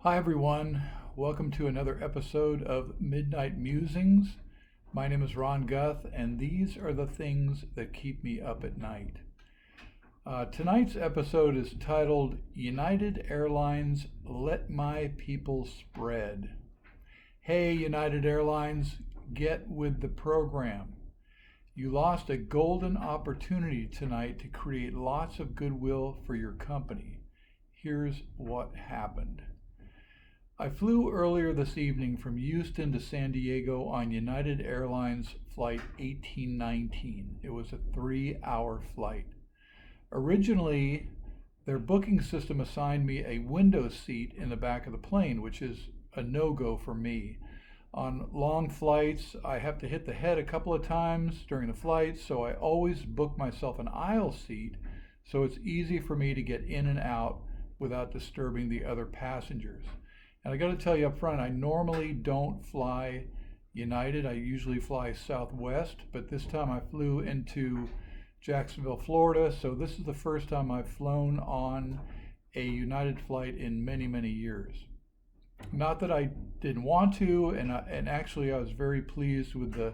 Hi, everyone. Welcome to another episode of Midnight Musings. My name is Ron Guth, and these are the things that keep me up at night. Tonight's episode is titled United Airlines Let My People Spread. Hey, United Airlines, get with the program. You lost a golden opportunity tonight to create lots of goodwill for your company. Here's what happened. I flew earlier this evening from Houston to San Diego on United Airlines Flight 1819. It was a 3-hour flight. Originally, their booking system assigned me a window seat in the back of the plane, which is a no-go for me. On long flights, I have to hit the head a couple of times during the flight, so I always book myself an aisle seat so it's easy for me to get in and out without disturbing the other passengers. And I got to tell you up front, I normally don't fly United. I usually fly Southwest, but this time I flew into Jacksonville, Florida. So this is the first time I've flown on a United flight in many, many years. Not that I didn't want to, and actually I was very pleased with the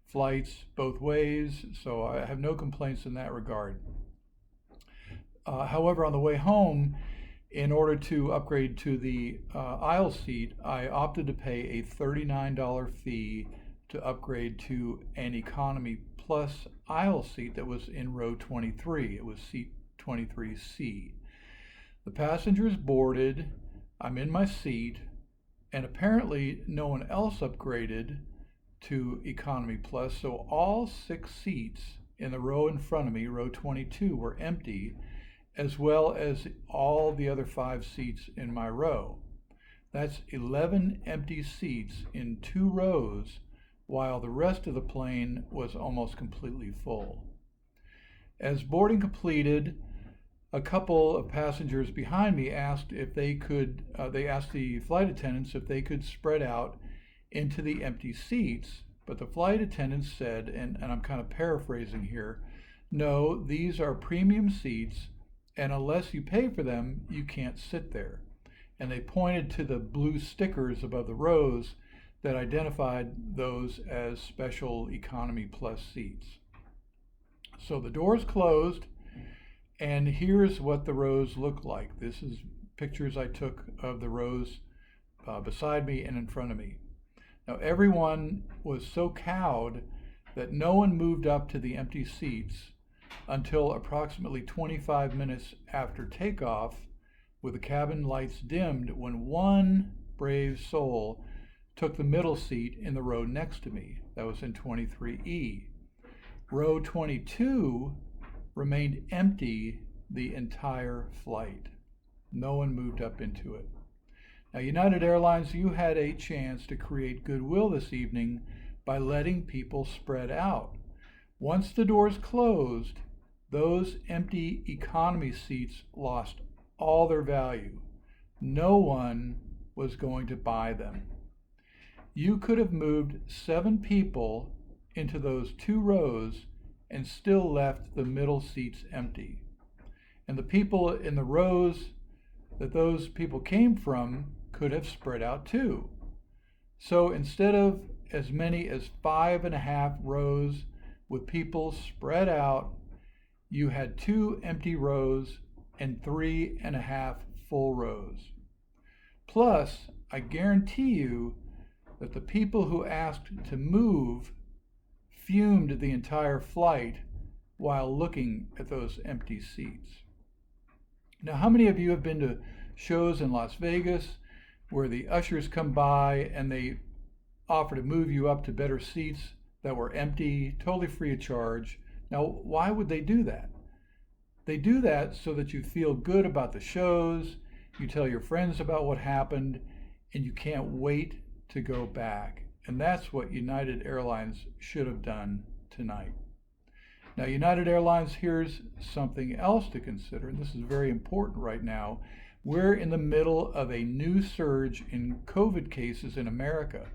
flights both ways. So I have no complaints in that regard. However, on the way home, in order to upgrade to the aisle seat, I opted to pay a $39 fee to upgrade to an economy plus aisle seat that was in row 23. It was seat 23C. The passengers boarded, I'm in my seat, and apparently no one else upgraded to economy plus, so all 6 seats in the row in front of me, row 22, were empty, as well as all the other 5 seats in my row. That's 11 empty seats in 2 rows, while the rest of the plane was almost completely full. As boarding completed, a couple of passengers behind me asked if they asked the flight attendants if they could spread out into the empty seats, but the flight attendants said, and I'm kind of paraphrasing here, no, these are premium seats, and unless you pay for them, you can't sit there. And they pointed to the blue stickers above the rows that identified those as special economy plus seats. So the doors closed, and here's what the rows look like. This is pictures I took of the rows beside me and in front of me. Now everyone was so cowed that no one moved up to the empty seats until approximately 25 minutes after takeoff, with the cabin lights dimmed, when one brave soul took the middle seat in the row next to me. That was in 23E. Row 22 remained empty the entire flight. No one moved up into it. Now, United Airlines, you had a chance to create goodwill this evening by letting people spread out. Once the doors closed, those empty economy seats lost all their value. No one was going to buy them. You could have moved 7 people into those 2 rows and still left the middle seats empty. And the people in the rows that those people came from could have spread out too. So instead of as many as 5.5 rows with people spread out, you had 2 empty rows and 3.5 full rows. Plus, I guarantee you that the people who asked to move fumed the entire flight while looking at those empty seats. Now, how many of you have been to shows in Las Vegas where the ushers come by and they offer to move you up to better seats that were empty, totally free of charge? Now, why would they do that? They do that so that you feel good about the shows, you tell your friends about what happened, and you can't wait to go back. And that's what United Airlines should have done tonight. Now, United Airlines, here's something else to consider, and this is very important right now. We're in the middle of a new surge in COVID cases in America.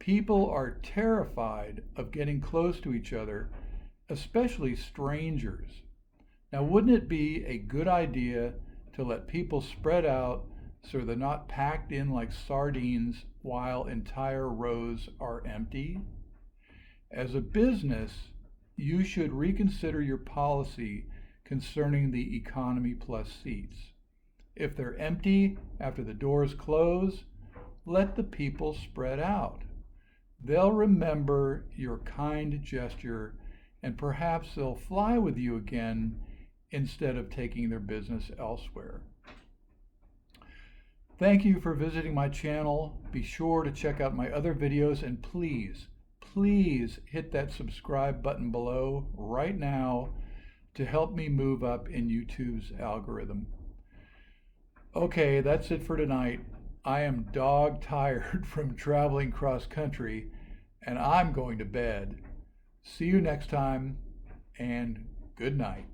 People are terrified of getting close to each other, especially strangers. Now, wouldn't it be a good idea to let people spread out so they're not packed in like sardines while entire rows are empty. As a business, you should reconsider your policy concerning the economy plus seats. If they're empty after the doors close, let the people spread out. They'll remember your kind gesture and perhaps they'll fly with you again instead of taking their business elsewhere. Thank you for visiting my channel. Be sure to check out my other videos and please hit that subscribe button below right now to help me move up in YouTube's algorithm. Okay, that's it for tonight. I am dog tired from traveling cross country and I'm going to bed. See you next time and good night.